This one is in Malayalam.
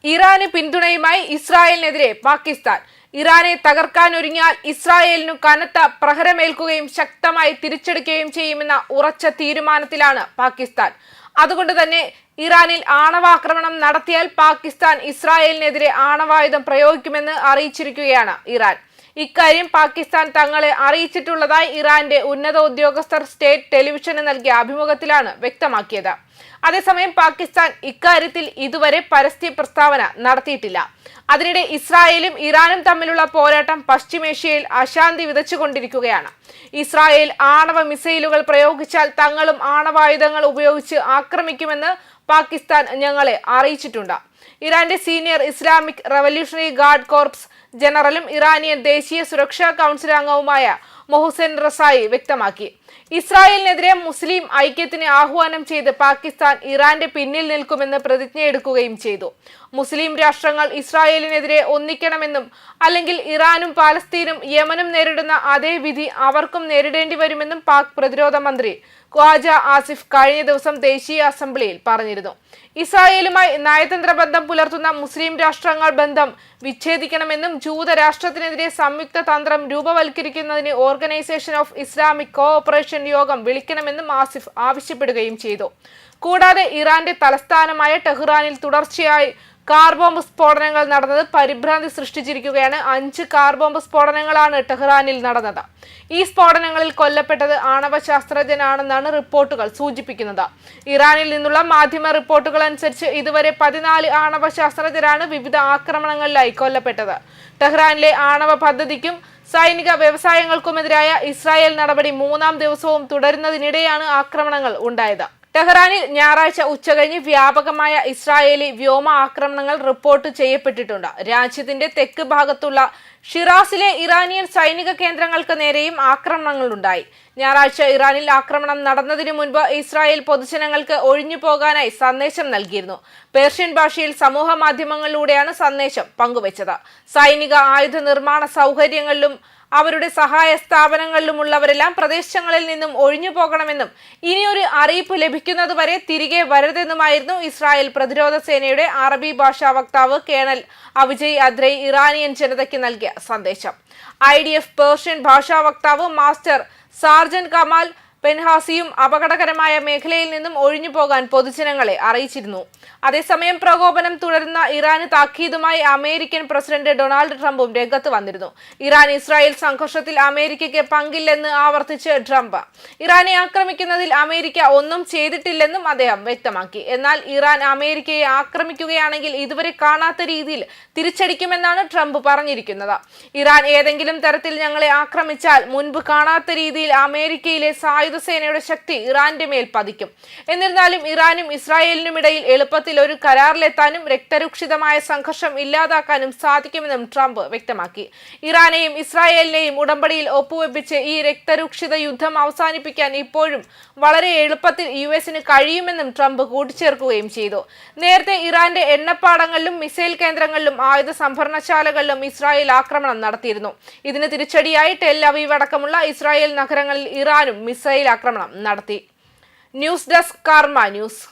ഇറാന് പിന്തുണയുമായി ഇസ്രായേലിനെതിരെ പാകിസ്ഥാൻ. ഇറാനെ തകർക്കാനൊരുങ്ങിയാൽ ഇസ്രായേലിനു കനത്ത പ്രഹരമേൽക്കുകയും ശക്തമായി തിരിച്ചടിക്കുകയും ചെയ്യുമെന്ന ഉറച്ച തീരുമാനത്തിലാണ് പാകിസ്ഥാൻ. അതുകൊണ്ട് തന്നെ ഇറാനിൽ ആണവാക്രമണം നടത്തിയാൽ പാകിസ്ഥാൻ ഇസ്രായേലിനെതിരെ ആണവായുധം പ്രയോഗിക്കുമെന്ന് അറിയിച്ചിരിക്കുകയാണ് ഇറാൻ. ഇക്കാര്യം പാകിസ്ഥാൻ തങ്ങളെ അറിയിച്ചിട്ടുള്ളതായി ഇറാന്റെ ഉന്നത ഉദ്യോഗസ്ഥർ സ്റ്റേറ്റ് ടെലിവിഷന് നൽകിയ അഭിമുഖത്തിലാണ് വ്യക്തമാക്കിയത്. അതേസമയം പാകിസ്ഥാൻ ഇക്കാര്യത്തിൽ ഇതുവരെ പരസ്യ പ്രസ്താവന നടത്തിയിട്ടില്ല. അതിനിടെ ഇസ്രായേലും ഇറാനും തമ്മിലുള്ള പോരാട്ടം പശ്ചിമേഷ്യയിൽ അശാന്തി വിതച്ചുകൊണ്ടിരിക്കുകയാണ്. ഇസ്രായേൽ ആണവ മിസൈലുകൾ പ്രയോഗിച്ചാൽ തങ്ങളും ആണവായുധങ്ങൾ ഉപയോഗിച്ച് ആക്രമിക്കുമെന്ന് പാകിസ്ഥാൻ ഞങ്ങളെ അറിയിച്ചിട്ടുണ്ട്. ഇറാന്റെ senior Islamic revolutionary guard corps ജനറലും ഇറാനിയൻ ദേശീയ സുരക്ഷാ കൗൺസിൽ അംഗവുമായ മൊഹ്സെൻ റസായി വ്യക്തമാക്കി. ഇസ്രായേലിനെതിരെ മുസ്ലിം ഐക്യത്തിന് ആഹ്വാനം ചെയ്ത് പാകിസ്ഥാൻ ഇറാന്റെ പിന്നിൽ നിൽക്കുമെന്ന് പ്രതിജ്ഞയെടുക്കുകയും ചെയ്തു. മുസ്ലിം രാഷ്ട്രങ്ങൾ ഇസ്രായേലിനെതിരെ ഒന്നിക്കണമെന്നും അല്ലെങ്കിൽ ഇറാനും പാലസ്തീനും യമനും നേരിടുന്ന അതേ വിധി അവർക്കും നേരിടേണ്ടി വരുമെന്നും പാക് പ്രതിരോധ മന്ത്രി ഖ്വാജ ആസിഫ് കഴിഞ്ഞ ദിവസം ദേശീയ അസംബ്ലിയിൽ പറഞ്ഞിരുന്നു. ഇസ്രായേലുമായി നയതന്ത്ര ബന്ധം പുലർത്തുന്ന മുസ്ലിം രാഷ്ട്രങ്ങൾ ബന്ധം വിച്ഛേദിക്കണമെന്നും ജൂതരാഷ്ട്രത്തിനെതിരെ സംയുക്ത തന്ത്രം രൂപവൽക്കരിക്കുന്നതിന് ഓർഗനൈസേഷൻ ഓഫ് ഇസ്ലാമിക് കോഓപ്പറേഷൻ യോഗം വിളിക്കണമെന്നും ആസിഫ് ആവശ്യപ്പെടുകയും ചെയ്തു. കൂടാതെ ഇറാന്റെ തലസ്ഥാനമായ ടെഹ്റാനിൽ തുടർച്ചയായി കാർ ബോംബ് സ്ഫോടനങ്ങൾ നടന്നത് പരിഭ്രാന്തി സൃഷ്ടിച്ചിരിക്കുകയാണ്. 5 കാർ ബോംബ് സ്ഫോടനങ്ങളാണ് ടെഹ്റാനിൽ നടന്നത്. ഈ സ്ഫോടനങ്ങളിൽ കൊല്ലപ്പെട്ടത് ആണവ ശാസ്ത്രജ്ഞനാണെന്നാണ് റിപ്പോർട്ടുകൾ സൂചിപ്പിക്കുന്നത്. ഇറാനിൽ നിന്നുള്ള മാധ്യമ റിപ്പോർട്ടുകൾ അനുസരിച്ച് ഇതുവരെ 14 ആണവ ശാസ്ത്രജ്ഞരാണ് വിവിധ ആക്രമണങ്ങളിലായി കൊല്ലപ്പെട്ടത്. ടെഹ്റാനിലെ ആണവ പദ്ധതിക്കും സൈനിക വ്യവസായങ്ങൾക്കുമെതിരായ ഇസ്രായേൽ നടപടി 3-ാം ദിവസവും തുടരുന്നതിനിടെയാണ് ആക്രമണങ്ങൾ ഉണ്ടായത്. ടെഹ്റാനിൽ ഞായറാഴ്ച ഉച്ചകഴിഞ്ഞ് വ്യാപകമായ ഇസ്രായേലി വ്യോമ ആക്രമണങ്ങൾ റിപ്പോർട്ട് ചെയ്യപ്പെട്ടിട്ടുണ്ട്. രാജ്യത്തിന്റെ തെക്ക് ഭാഗത്തുള്ള ഷിറാസിലെ ഇറാനിയൻ സൈനിക കേന്ദ്രങ്ങൾക്ക് നേരെയും ആക്രമണങ്ങളുണ്ടായി. ഞായറാഴ്ച ഇറാനിൽ ആക്രമണം നടന്നതിനു മുൻപ് ഇസ്രായേൽ പൊതുജനങ്ങൾക്ക് ഒഴിഞ്ഞു പോകാനായി സന്ദേശം നൽകിയിരുന്നു. പേർഷ്യൻ ഭാഷയിൽ സമൂഹ മാധ്യമങ്ങളിലൂടെയാണ് സന്ദേശം പങ്കുവച്ചത്. സൈനിക ആയുധ നിർമ്മാണ സൗകര്യങ്ങളിലും അവരുടെ സഹായ സ്ഥാപനങ്ങളിലുമുള്ളവരെല്ലാം പ്രദേശങ്ങളിൽ നിന്നും ഒഴിഞ്ഞു പോകണമെന്നും ഇനിയൊരു അറിയിപ്പ് ലഭിക്കുന്നതുവരെ തിരികെ വരരുതെന്നുമായിരുന്നു ഇസ്രായേൽ പ്രതിരോധ സേനയുടെ അറബി ഭാഷാ വക്താവ് കേണൽ അവിജയ് അദ്രൈ ഇറാനിയൻ ജനതയ്ക്ക് നൽകിയ സന്ദേശം. IDF പേർഷ്യൻ ഭാഷാ വക്താവ് മാസ്റ്റർ സാർജന്റ് കമാൽ പെൻഹാസിയും അപകടകരമായ മേഖലയിൽ നിന്നും ഒഴിഞ്ഞു പോകാൻ പൊതുജനങ്ങളെ അറിയിച്ചിരുന്നു. അതേസമയം പ്രകോപനം തുടരുന്ന ഇറാന് താക്കീതുമായി അമേരിക്കൻ പ്രസിഡന്റ് ഡൊണാൾഡ് ട്രംപും രംഗത്ത് വന്നിരുന്നു. ഇറാൻ ഇസ്രായേൽ സംഘർഷത്തിൽ അമേരിക്കയ്ക്ക് പങ്കില്ലെന്ന് ആവർത്തിച്ച് ട്രംപ് ഇറാനെ ആക്രമിക്കുന്നതിൽ അമേരിക്ക ഒന്നും ചെയ്തിട്ടില്ലെന്നും അദ്ദേഹം വ്യക്തമാക്കി. എന്നാൽ ഇറാൻ അമേരിക്കയെ ആക്രമിക്കുകയാണെങ്കിൽ ഇതുവരെ കാണാത്ത രീതിയിൽ തിരിച്ചടിക്കുമെന്നാണ് ട്രംപ് പറഞ്ഞിരിക്കുന്നത്. ഇറാൻ ഏതെങ്കിലും തരത്തിൽ ഞങ്ങളെ ആക്രമിച്ചാൽ മുൻപ് കാണാത്ത രീതിയിൽ അമേരിക്കയിലെ സേനയുടെ ശക്തി ഇറാന്റെ മേൽ പതിക്കും. എന്നിരുന്നാലും ഇറാനും ഇസ്രായേലിനും ഇടയിൽ എളുപ്പത്തിൽ ഒരു കരാറിലെത്താനും രക്തരൂക്ഷിതമായ സംഘർഷം ഇല്ലാതാക്കാനും സാധിക്കുമെന്നും ട്രംപ് വ്യക്തമാക്കി. ഇറാനെയും ഇസ്രായേലിനെയും ഉടമ്പടിയിൽ ഒപ്പുവെപ്പിച്ച് ഈ രക്തരൂക്ഷിത യുദ്ധം അവസാനിപ്പിക്കാൻ ഇപ്പോഴും വളരെ എളുപ്പത്തിൽ US-ന് കഴിയുമെന്നും ട്രംപ് കൂട്ടിച്ചേർക്കുകയും ചെയ്തു. നേരത്തെ ഇറാന്റെ എണ്ണപ്പാടങ്ങളിലും മിസൈൽ കേന്ദ്രങ്ങളിലും ആയുധ സംഭരണശാലകളിലും ഇസ്രായേൽ ആക്രമണം നടത്തിയിരുന്നു. ഇതിന് തിരിച്ചടിയായി ടെൽ അവീവ് അടക്കമുള്ള ഇസ്രായേൽ നഗരങ്ങളിൽ ഇറാനും മിസൈൽ ആക്രമണം നടത്തി. ന്യൂസ് ഡെസ്ക് കർമ്മ ന്യൂസ്.